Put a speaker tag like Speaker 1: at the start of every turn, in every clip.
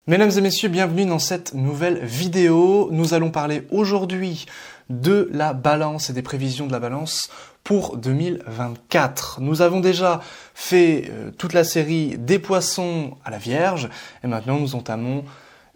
Speaker 1: Mesdames et messieurs, bienvenue dans cette nouvelle vidéo. Nous allons parler aujourd'hui de la balance et des prévisions de la balance pour 2024. Nous avons déjà fait toute la série des poissons à la Vierge et maintenant nous entamons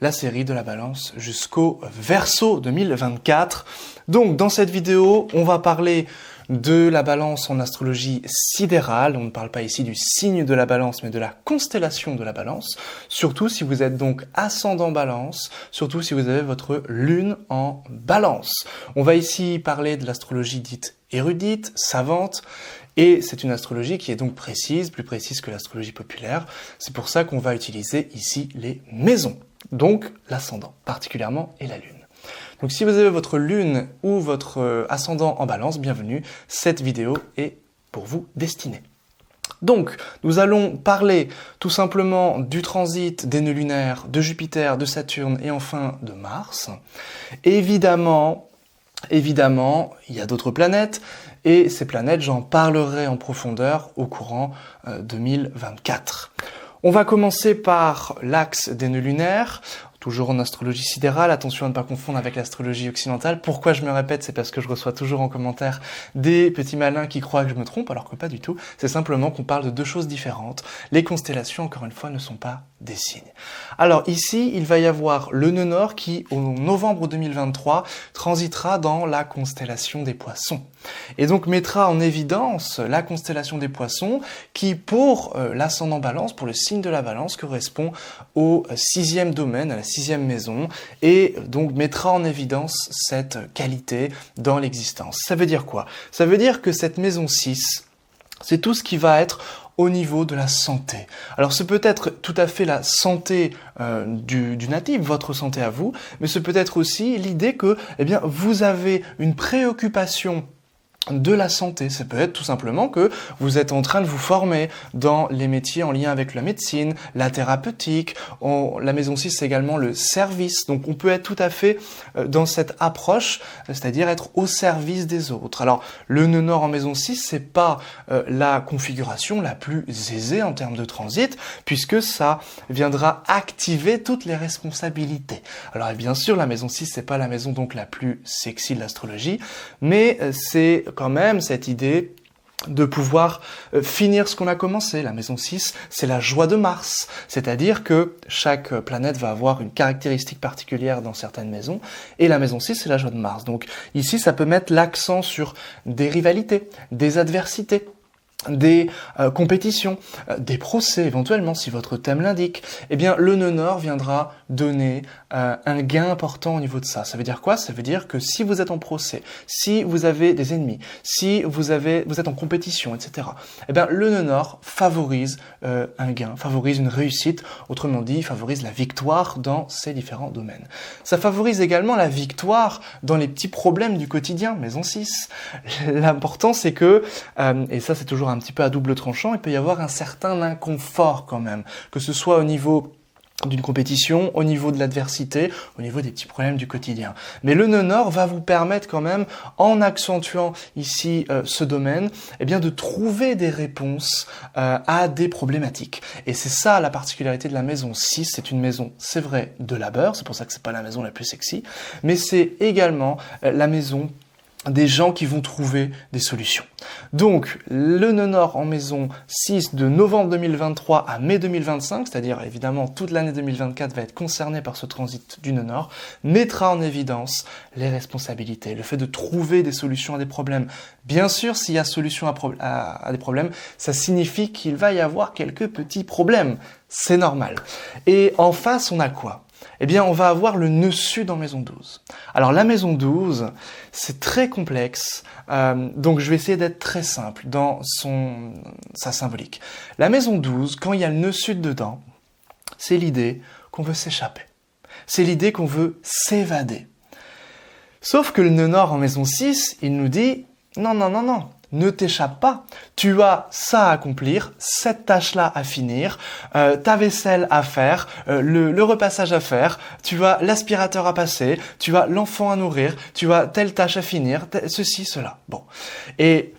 Speaker 1: la série de la balance jusqu'au Verseau 2024. Donc dans cette vidéo, on va parler de la balance en astrologie sidérale. On ne parle pas ici du signe de la balance, mais de la constellation de la balance. Surtout si vous êtes donc ascendant balance, surtout si vous avez votre lune en balance. On va ici parler de l'astrologie dite érudite, savante, et c'est une astrologie qui est donc précise, plus précise que l'astrologie populaire. C'est pour ça qu'on va utiliser ici les maisons, donc l'ascendant particulièrement et la lune. Donc si vous avez votre lune ou votre ascendant en balance, bienvenue, cette vidéo est pour vous destinée. Donc, nous allons parler tout simplement du transit des nœuds lunaires, de Jupiter, de Saturne et enfin de Mars. Évidemment, il y a d'autres planètes et ces planètes, j'en parlerai en profondeur au courant 2024. On va commencer par l'axe des nœuds lunaires. Toujours en astrologie sidérale, attention à ne pas confondre avec l'astrologie occidentale. Pourquoi je me répète, c'est parce que je reçois toujours en commentaire des petits malins qui croient que je me trompe, alors que pas du tout. C'est simplement qu'on parle de deux choses différentes. Les constellations, encore une fois, ne sont pas des signes. Alors ici, il va y avoir le nœud nord qui, au novembre 2023, transitera dans la constellation des Poissons. Et donc mettra en évidence la constellation des Poissons qui, pour l'ascendant balance, pour le signe de la balance, correspond au 6e domaine, à la 6e maison, et donc mettra en évidence cette qualité dans l'existence. Ça veut dire quoi? Ça veut dire que cette maison 6, c'est tout ce qui va être au niveau de la santé. Alors ce peut être tout à fait la santé du natif, votre santé à vous, mais ce peut être aussi l'idée que vous avez une préoccupation de la santé. Ça peut être tout simplement que vous êtes en train de vous former dans les métiers en lien avec la médecine, la thérapeutique. La maison 6, c'est également le service. Donc on peut être tout à fait dans cette approche, c'est-à-dire être au service des autres. Alors le nœud nord en maison 6, c'est pas la configuration la plus aisée en termes de transit, puisque ça viendra activer toutes les responsabilités. Alors et bien sûr, la maison 6, c'est pas la maison donc la plus sexy de l'astrologie, mais c'est quand même cette idée de pouvoir finir ce qu'on a commencé. La maison 6, c'est la joie de Mars, c'est-à-dire que chaque planète va avoir une caractéristique particulière dans certaines maisons, et la maison 6, c'est la joie de Mars. Donc ici, ça peut mettre l'accent sur des rivalités, des adversités, des compétitions, des procès éventuellement si votre thème l'indique. Eh bien le nœud nord viendra donner un gain important au niveau de ça. Ça veut dire quoi? Ça veut dire que si vous êtes en procès, si vous avez des ennemis, si vous êtes en compétition, etc. Eh bien le nœud nord favorise un gain, favorise une réussite, autrement dit favorise la victoire dans ces différents domaines. Ça favorise également la victoire dans les petits problèmes du quotidien, maison 6. L'important c'est que, et ça c'est toujours un petit peu à double tranchant, il peut y avoir un certain inconfort quand même, que ce soit au niveau d'une compétition, au niveau de l'adversité, au niveau des petits problèmes du quotidien. Mais le nœud nord va vous permettre quand même, en accentuant ici ce domaine, de trouver des réponses à des problématiques. Et c'est ça la particularité de la maison 6, c'est une maison, c'est vrai, de labeur, c'est pour ça que c'est pas la maison la plus sexy, mais c'est également la maison des gens qui vont trouver des solutions. Donc, le nœud nord en maison 6 de novembre 2023 à mai 2025, c'est-à-dire évidemment toute l'année 2024 va être concernée par ce transit du nœud nord, mettra en évidence les responsabilités, le fait de trouver des solutions à des problèmes. Bien sûr, s'il y a solution à des problèmes, ça signifie qu'il va y avoir quelques petits problèmes. C'est normal. Et en face, on a quoi? On va avoir le nœud sud en maison 12. Alors la maison 12, c'est très complexe, donc je vais essayer d'être très simple dans sa symbolique. La maison 12, quand il y a le nœud sud dedans, c'est l'idée qu'on veut s'échapper. C'est l'idée qu'on veut s'évader. Sauf que le nœud nord en maison 6, il nous dit non, ne t'échappe pas. Tu as ça à accomplir, cette tâche-là à finir, ta vaisselle à faire, le repassage à faire, tu as l'aspirateur à passer, tu as l'enfant à nourrir, tu as telle tâche à finir, ceci, cela. Bon. Et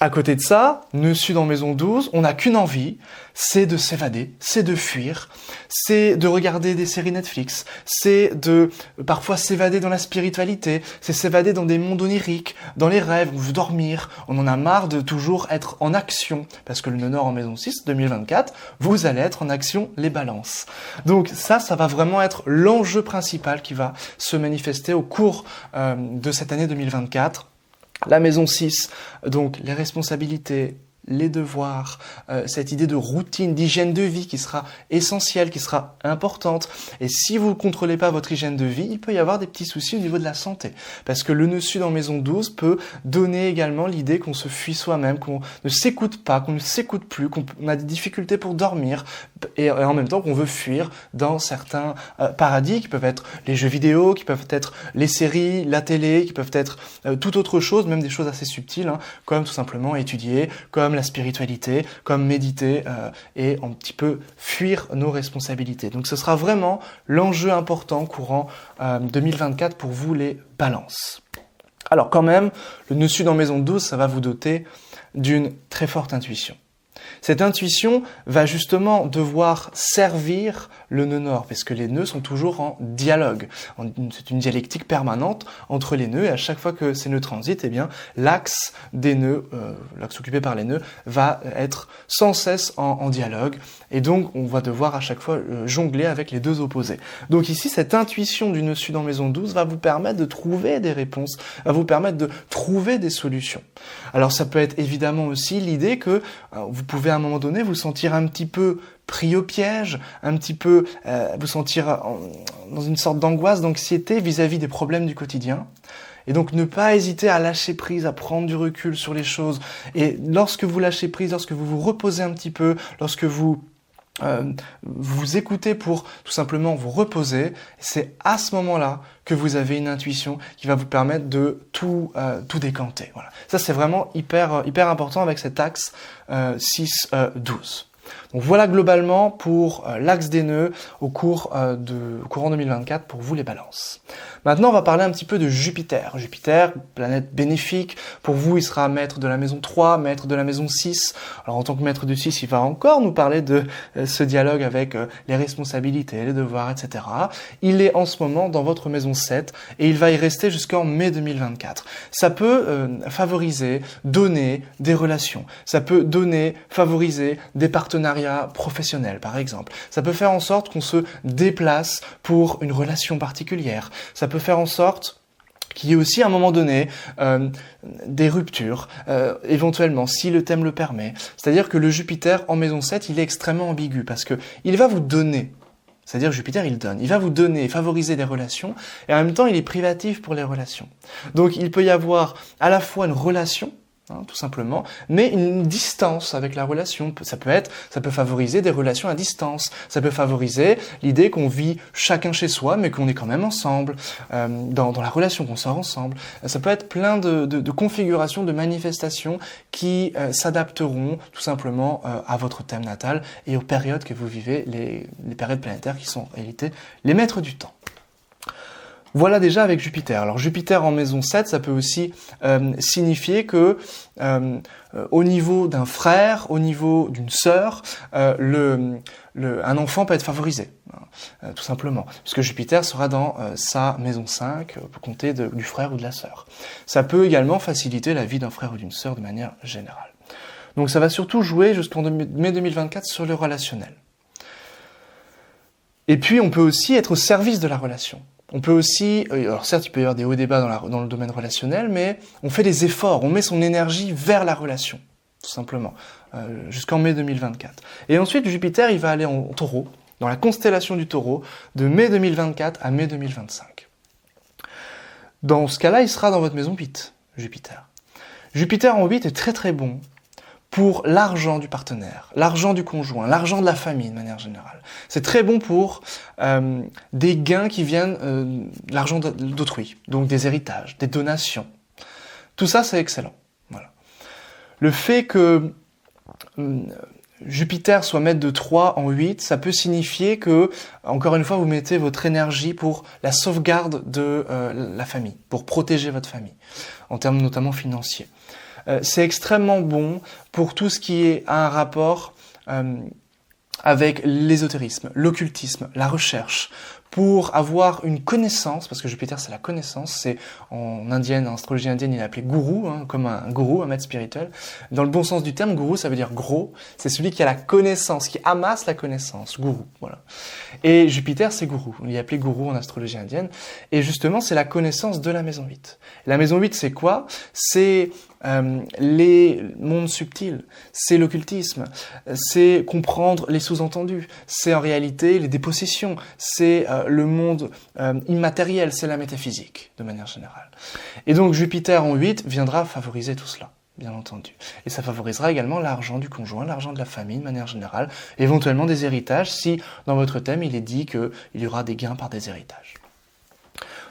Speaker 1: À côté de ça, nœud sud en maison 12, on n'a qu'une envie, c'est de s'évader, c'est de fuir, c'est de regarder des séries Netflix, c'est de parfois s'évader dans la spiritualité, c'est s'évader dans des mondes oniriques, dans les rêves, on veut dormir, on en a marre de toujours être en action, parce que le nœud nord en maison 6, 2024, vous allez être en action les balances. Donc ça va vraiment être l'enjeu principal qui va se manifester au cours de cette année 2024. La maison 6, donc les responsabilités, les devoirs, cette idée de routine, d'hygiène de vie qui sera essentielle, qui sera importante. Et si vous ne contrôlez pas votre hygiène de vie, il peut y avoir des petits soucis au niveau de la santé. Parce que le nœud sud en maison 12 peut donner également l'idée qu'on se fuit soi-même, qu'on ne s'écoute pas, qu'on ne s'écoute plus, qu'on a des difficultés pour dormir, et en même temps qu'on veut fuir dans certains paradis qui peuvent être les jeux vidéo, qui peuvent être les séries, la télé, qui peuvent être toute autre chose, même des choses assez subtiles, hein, comme tout simplement étudier, comme la spiritualité, comme méditer et un petit peu fuir nos responsabilités. Donc ce sera vraiment l'enjeu important courant 2024 pour vous les balances. Alors quand même, le nœud sud en maison 12, ça va vous doter d'une très forte intuition. Cette intuition va justement devoir servir le nœud nord, parce que les nœuds sont toujours en dialogue. C'est une dialectique permanente entre les nœuds, et à chaque fois que ces nœuds transitent, eh bien, l'axe des nœuds, l'axe occupé par les nœuds, va être sans cesse en dialogue, et donc on va devoir à chaque fois jongler avec les deux opposés. Donc ici, cette intuition du nœud sud en maison 12 va vous permettre de trouver des réponses, va vous permettre de trouver des solutions. Alors ça peut être évidemment aussi l'idée que vous pouvez à un moment donné vous sentir un petit peu pris au piège, un petit peu vous sentir dans une sorte d'angoisse, d'anxiété vis-à-vis des problèmes du quotidien. Et donc ne pas hésiter à lâcher prise, à prendre du recul sur les choses. Et lorsque vous lâchez prise, lorsque vous vous reposez un petit peu, lorsque vous vous écoutez pour tout simplement vous reposer, c'est à ce moment-là que vous avez une intuition qui va vous permettre de tout décanter. Voilà. Ça c'est vraiment hyper important avec cet axe 6-12. Donc voilà globalement pour l'axe des nœuds au courant 2024 pour vous les balances. Maintenant on va parler un petit peu de Jupiter. Jupiter, planète bénéfique, pour vous il sera maître de la maison 3, maître de la maison 6. Alors en tant que maître de 6, il va encore nous parler de ce dialogue avec les responsabilités, les devoirs, etc. Il est en ce moment dans votre maison 7 et il va y rester jusqu'en mai 2024. Ça peut favoriser, donner des relations. Ça peut donner, favoriser des partenariats professionnels, par exemple. Ça peut faire en sorte qu'on se déplace pour une relation particulière. Ça peut faire en sorte qu'il y ait aussi à un moment donné des ruptures, éventuellement, si le thème le permet. C'est-à-dire que le Jupiter en maison 7, il est extrêmement ambigu parce que il va vous donner. C'est-à-dire Jupiter, il donne. Il va vous donner, favoriser des relations, et en même temps, il est privatif pour les relations. Donc, il peut y avoir à la fois une relation, tout simplement, mais une distance avec la relation. Ça peut favoriser des relations à distance. Ça peut favoriser l'idée qu'on vit chacun chez soi, mais qu'on est quand même ensemble, dans la relation, qu'on sort ensemble. Ça peut être plein de configurations, de manifestations qui s'adapteront tout simplement à votre thème natal et aux périodes que vous vivez, les périodes planétaires qui sont en réalité les maîtres du temps. Voilà déjà avec Jupiter. Alors Jupiter en maison 7, ça peut aussi signifier que au niveau d'un frère, au niveau d'une sœur, un enfant peut être favorisé, tout simplement. Puisque Jupiter sera dans sa maison 5, pour compter du frère ou de la sœur. Ça peut également faciliter la vie d'un frère ou d'une sœur de manière générale. Donc ça va surtout jouer jusqu'en mai 2024 sur le relationnel. Et puis on peut aussi être au service de la relation. On peut aussi, alors certes il peut y avoir des hauts et des bas dans le domaine relationnel, mais on fait des efforts, on met son énergie vers la relation, tout simplement, jusqu'en mai 2024. Et ensuite Jupiter, il va aller en taureau, dans la constellation du taureau, de mai 2024 à mai 2025. Dans ce cas-là, il sera dans votre maison 8, Jupiter. Jupiter en 8 est très très bon pour l'argent du partenaire, l'argent du conjoint, l'argent de la famille de manière générale. C'est très bon pour des gains qui viennent de l'argent d'autrui, donc des héritages, des donations. Tout ça, c'est excellent. Voilà. Le fait que Jupiter soit maître de 3 en 8, ça peut signifier que, encore une fois, vous mettez votre énergie pour la sauvegarde de la famille, pour protéger votre famille, en termes notamment financiers. c'est extrêmement bon pour tout ce qui est un rapport avec l'ésotérisme, l'occultisme, la recherche, pour avoir une connaissance, parce que Jupiter c'est la connaissance, c'est en indienne, en astrologie indienne, il est appelé gourou, comme un gourou, un maître spirituel. Dans le bon sens du terme, gourou ça veut dire gros, c'est celui qui a la connaissance, qui amasse la connaissance, gourou, voilà. Et Jupiter c'est gourou, il est appelé gourou en astrologie indienne, et justement c'est la connaissance de la maison 8. La maison 8 c'est quoi? C'est les mondes subtils, c'est l'occultisme, c'est comprendre les sous-entendus, c'est en réalité les dépossessions, c'est le monde immatériel, c'est la métaphysique, de manière générale. Et donc Jupiter en 8 viendra favoriser tout cela, bien entendu. Et ça favorisera également l'argent du conjoint, l'argent de la famille, de manière générale, éventuellement des héritages, si dans votre thème il est dit qu'il y aura des gains par des héritages.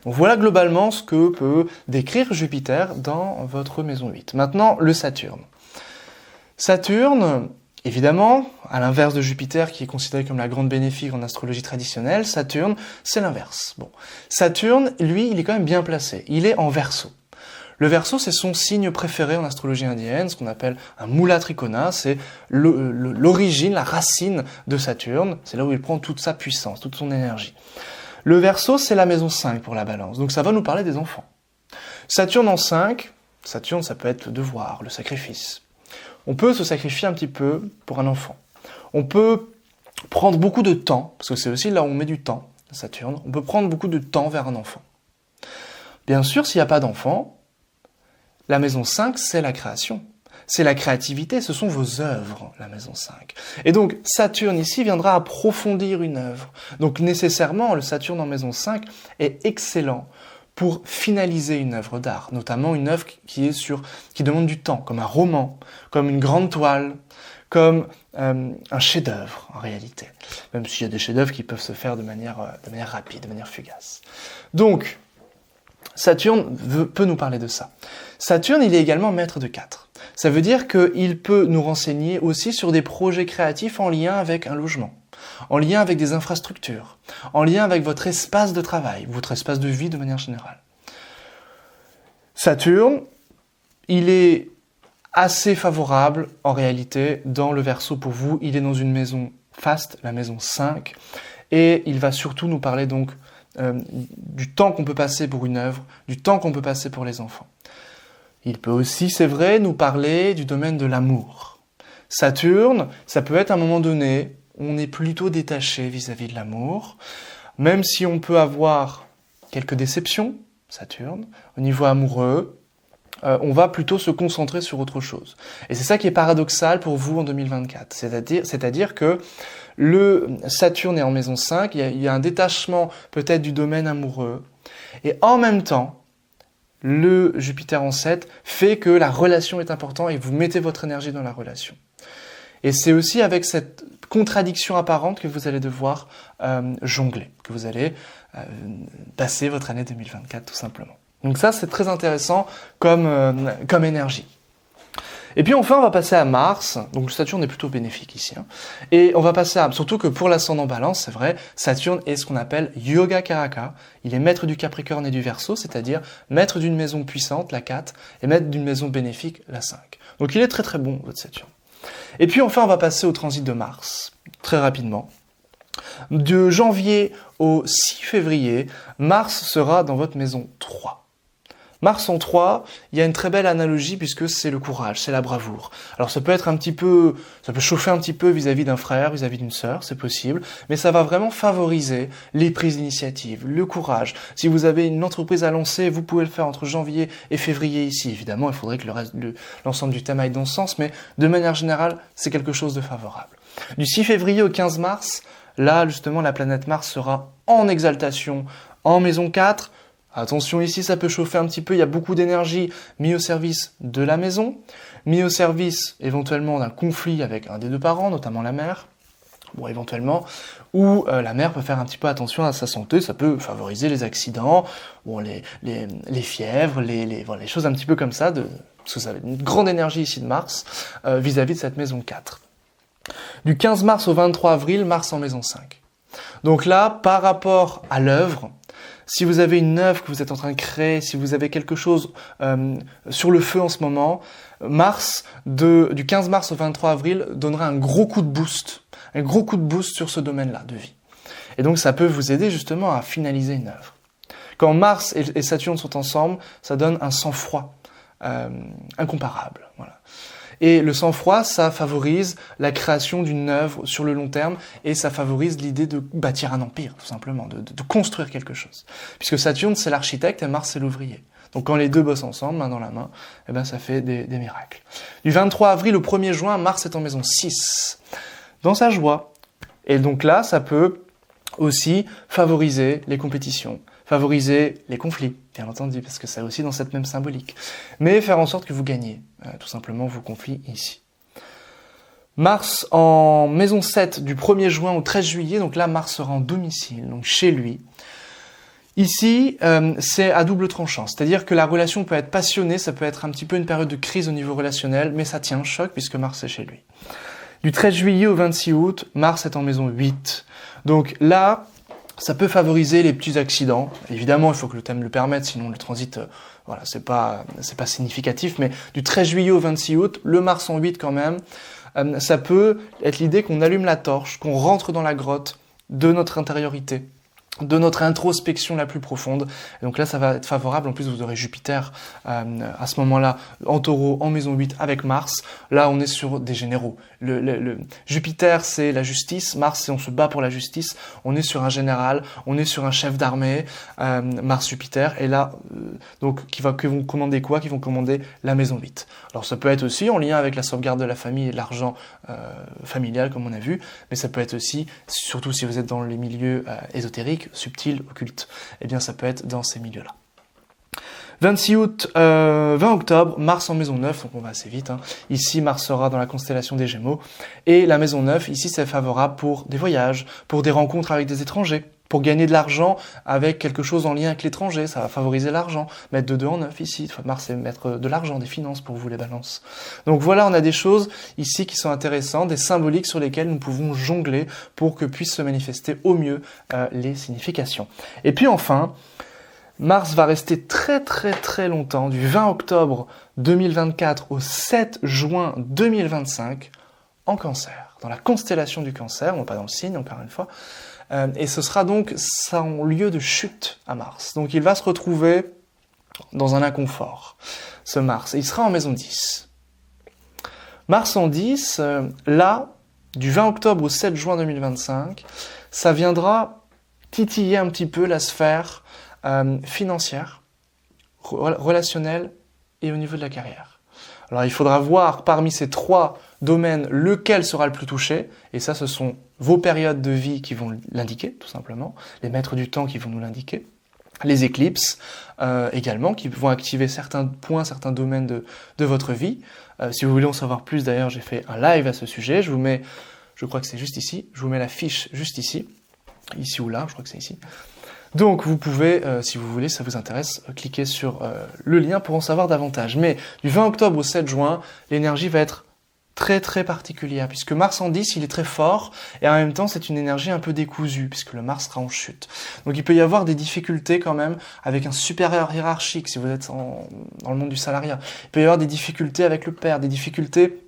Speaker 1: Donc voilà globalement ce que peut décrire Jupiter dans votre maison 8. Maintenant, le Saturne. Saturne, évidemment, à l'inverse de Jupiter qui est considéré comme la grande bénéfique en astrologie traditionnelle, Saturne, c'est l'inverse. Bon. Saturne, lui, il est quand même bien placé. Il est en Verseau. Le Verseau, c'est son signe préféré en astrologie indienne, ce qu'on appelle un Mula Trikona, c'est l'origine, la racine de Saturne. C'est là où il prend toute sa puissance, toute son énergie. Le Verseau, c'est la maison 5 pour la balance, donc ça va nous parler des enfants. Saturne en 5, Saturne ça peut être le devoir, le sacrifice. On peut se sacrifier un petit peu pour un enfant. On peut prendre beaucoup de temps, parce que c'est aussi là où on met du temps, Saturne, on peut prendre beaucoup de temps vers un enfant. Bien sûr, s'il n'y a pas d'enfant, la maison 5, c'est la création. C'est la créativité, ce sont vos œuvres, la maison 5. Et donc, Saturne ici viendra approfondir une œuvre. Donc nécessairement, le Saturne en maison 5 est excellent pour finaliser une œuvre d'art, notamment une œuvre qui demande du temps, comme un roman, comme une grande toile, comme un chef-d'œuvre en réalité. Même s'il y a des chefs-d'œuvre qui peuvent se faire de manière rapide, de manière fugace. Donc, Saturne peut nous parler de ça. Saturne, il est également maître de 4. Ça veut dire qu'il peut nous renseigner aussi sur des projets créatifs en lien avec un logement, en lien avec des infrastructures, en lien avec votre espace de travail, votre espace de vie de manière générale. Saturne, il est assez favorable en réalité dans le Verseau pour vous. Il est dans une maison faste, la maison 5, et il va surtout nous parler donc du temps qu'on peut passer pour une œuvre, du temps qu'on peut passer pour les enfants. Il peut aussi, c'est vrai, nous parler du domaine de l'amour. Saturne, ça peut être à un moment donné, on est plutôt détaché vis-à-vis de l'amour, même si on peut avoir quelques déceptions, Saturne, au niveau amoureux, on va plutôt se concentrer sur autre chose. Et c'est ça qui est paradoxal pour vous en 2024. C'est-à-dire que le Saturne est en maison 5, il y a un détachement peut-être du domaine amoureux, et en même temps, le Jupiter en 7 fait que la relation est importante et vous mettez votre énergie dans la relation. Et c'est aussi avec cette contradiction apparente que vous allez devoir jongler, que vous allez passer votre année 2024 tout simplement. Donc ça, c'est très intéressant comme énergie. Et puis enfin, on va passer à Mars. Donc Saturne est plutôt bénéfique ici. Et on va passer à... Surtout que pour l'ascendant Balance, c'est vrai, Saturne est ce qu'on appelle Yoga Karaka. Il est maître du Capricorne et du Verseau, c'est-à-dire maître d'une maison puissante, la 4, et maître d'une maison bénéfique, la 5. Donc il est très très bon, votre Saturne. Et puis enfin, on va passer au transit de Mars, très rapidement. De janvier au 6 février, Mars sera dans votre maison 3. Mars en 3, il y a une très belle analogie puisque c'est le courage, c'est la bravoure. Alors ça peut chauffer un petit peu vis-à-vis d'un frère, vis-à-vis d'une sœur, c'est possible, mais ça va vraiment favoriser les prises d'initiative, le courage. Si vous avez une entreprise à lancer, vous pouvez le faire entre janvier et février ici. Évidemment, il faudrait que l'ensemble du thème aille dans ce sens, mais de manière générale, c'est quelque chose de favorable. Du 6 février au 15 mars, là justement la planète Mars sera en exaltation en maison 4. Attention ici, ça peut chauffer un petit peu, il y a beaucoup d'énergie mis au service de la maison, mis au service éventuellement d'un conflit avec un des deux parents, notamment la mère, bon éventuellement, ou la mère peut faire un petit peu attention à sa santé, ça peut favoriser les accidents, bon les fièvres, les choses un petit peu comme ça, parce que ça a une grande énergie ici de Mars, vis-à-vis de cette maison 4. Du 15 mars au 23 avril, Mars en maison 5. Donc là, par rapport à l'œuvre, si vous avez une œuvre que vous êtes en train de créer, si vous avez quelque chose sur le feu en ce moment, Mars, du 15 mars au 23 avril, donnera un gros coup de boost sur ce domaine-là de vie. Et donc ça peut vous aider justement à finaliser une œuvre. Quand Mars et Saturne sont ensemble, ça donne un sang-froid incomparable. Voilà. Et le sang-froid, ça favorise la création d'une œuvre sur le long terme et ça favorise l'idée de bâtir un empire, tout simplement, de construire quelque chose. Puisque Saturne, c'est l'architecte et Mars, c'est l'ouvrier. Donc quand les deux bossent ensemble, main dans la main, eh ben, ça fait des miracles. Du 23 avril au 1er juin, Mars est en maison 6, dans sa joie. Et donc là, ça peut aussi favoriser les compétitions, favoriser les conflits, bien entendu, parce que c'est aussi dans cette même symbolique. Mais faire en sorte que vous gagnez, tout simplement, vos conflits ici. Mars en maison 7 du 1er juin au 13 juillet, donc là, Mars sera en domicile, donc chez lui. Ici, c'est à double tranchant, c'est-à-dire que la relation peut être passionnée, ça peut être un petit peu une période de crise au niveau relationnel, mais ça tient choc puisque Mars est chez lui. Du 13 juillet au 26 août, Mars est en maison 8. Donc là, ça peut favoriser les petits accidents. Évidemment, il faut que le thème le permette, sinon le transit, voilà, c'est pas significatif. Mais du 13 juillet au 26 août, le Mars en 8 quand même, ça peut être l'idée qu'on allume la torche, qu'on rentre dans la grotte de notre intériorité, de notre introspection la plus profonde. Et donc là, ça va être favorable. En plus, vous aurez Jupiter à ce moment-là en Taureau, en maison 8 avec Mars. Là, on est sur des généraux. Le Jupiter, c'est la justice. Mars, c'est on se bat pour la justice. On est sur un général, on est sur un chef d'armée, Mars-Jupiter. Et là, donc, qui vont commander quoi? Qui vont commander la maison 8. Alors, ça peut être aussi en lien avec la sauvegarde de la famille et de l'argent familial, comme on a vu. Mais ça peut être aussi, surtout si vous êtes dans les milieux ésotériques, subtil, occulte, eh bien ça peut être dans ces milieux-là. 26 août, 20 octobre, Mars en maison 9, donc on va assez vite. Ici, Mars sera dans la constellation des Gémeaux. Et la maison 9, ici, c'est favorable pour des voyages, pour des rencontres avec des étrangers, pour gagner de l'argent avec quelque chose en lien avec l'étranger. Ça va favoriser l'argent. Mettre de 2 en 9 ici. Mars, c'est mettre de l'argent, des finances pour vous, les balances. Donc voilà, on a des choses ici qui sont intéressantes, des symboliques sur lesquelles nous pouvons jongler pour que puissent se manifester au mieux les significations. Et puis enfin, Mars va rester très longtemps, du 20 octobre 2024 au 7 juin 2025, en Cancer, dans la constellation du Cancer, non pas dans le signe, encore une fois, et ce sera donc son lieu de chute à Mars. Donc il va se retrouver dans un inconfort, ce Mars, et il sera en maison 10. Mars en 10, là, du 20 octobre au 7 juin 2025, ça viendra titiller un petit peu la sphère financière, relationnelle et au niveau de la carrière. Alors il faudra voir parmi ces 3 domaines lequel sera le plus touché, et ça ce sont vos périodes de vie qui vont l'indiquer, tout simplement, les maîtres du temps qui vont nous l'indiquer, les éclipses également, qui vont activer certains points, certains domaines de votre vie. Si vous voulez en savoir plus, d'ailleurs, j'ai fait un live à ce sujet, je vous mets, je crois que c'est juste ici, je vous mets la fiche juste ici ou là, je crois que c'est ici. Donc vous pouvez, si vous voulez, ça vous intéresse, cliquer sur le lien pour en savoir davantage. Mais du 20 octobre au 7 juin, l'énergie va être très particulière, puisque Mars en 10, il est très fort, et en même temps, c'est une énergie un peu décousue, puisque le Mars sera en chute. Donc il peut y avoir des difficultés quand même avec un supérieur hiérarchique, si vous êtes dans le monde du salariat. Il peut y avoir des difficultés avec le père, des difficultés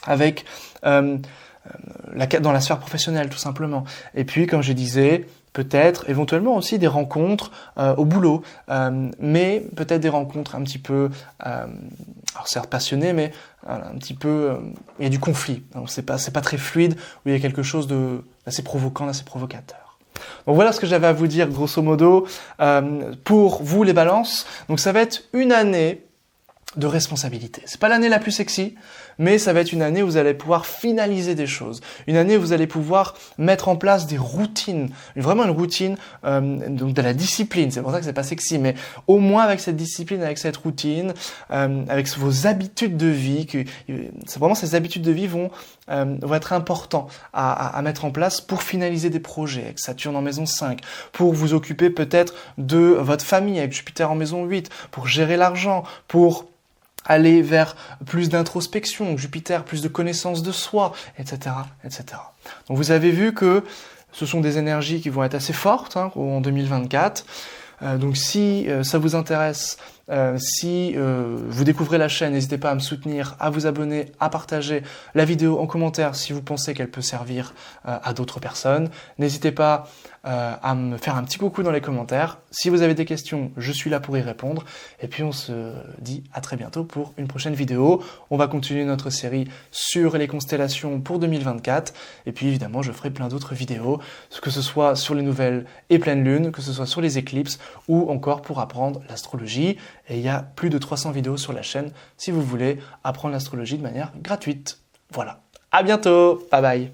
Speaker 1: avec dans la sphère professionnelle, tout simplement. Et puis, comme je disais, peut-être éventuellement aussi des rencontres au boulot, mais peut-être des rencontres un petit peu, alors certes passionnées, mais un petit peu, il y a du conflit. Donc c'est pas très fluide, où il y a quelque chose d'assez provoquant, d'assez provocateur. Donc voilà ce que j'avais à vous dire grosso modo pour vous les balances. Donc ça va être une année de responsabilité. C'est pas l'année la plus sexy, mais ça va être une année où vous allez pouvoir finaliser des choses. Une année où vous allez pouvoir mettre en place des routines. Vraiment une routine, donc de la discipline. C'est pour ça que c'est pas sexy, mais au moins avec cette discipline, avec cette routine, avec vos habitudes de vie, c'est vraiment ces habitudes de vie vont être importants à mettre en place pour finaliser des projets, avec Saturne en maison 5, pour vous occuper peut-être de votre famille, avec Jupiter en maison 8, pour gérer l'argent, pour aller vers plus d'introspection, Jupiter, plus de connaissance de soi, etc., etc. Donc vous avez vu que ce sont des énergies qui vont être assez fortes en 2024. Donc si ça vous intéresse, Si vous découvrez la chaîne, n'hésitez pas à me soutenir, à vous abonner, à partager la vidéo en commentaire si vous pensez qu'elle peut servir à d'autres personnes. N'hésitez pas à me faire un petit coucou dans les commentaires. Si vous avez des questions, je suis là pour y répondre. Et puis on se dit à très bientôt pour une prochaine vidéo. On va continuer notre série sur les constellations pour 2024. Et puis évidemment, je ferai plein d'autres vidéos, que ce soit sur les nouvelles et pleines lunes, que ce soit sur les éclipses ou encore pour apprendre l'astrologie. Et il y a plus de 300 vidéos sur la chaîne si vous voulez apprendre l'astrologie de manière gratuite. Voilà. À bientôt. Bye bye.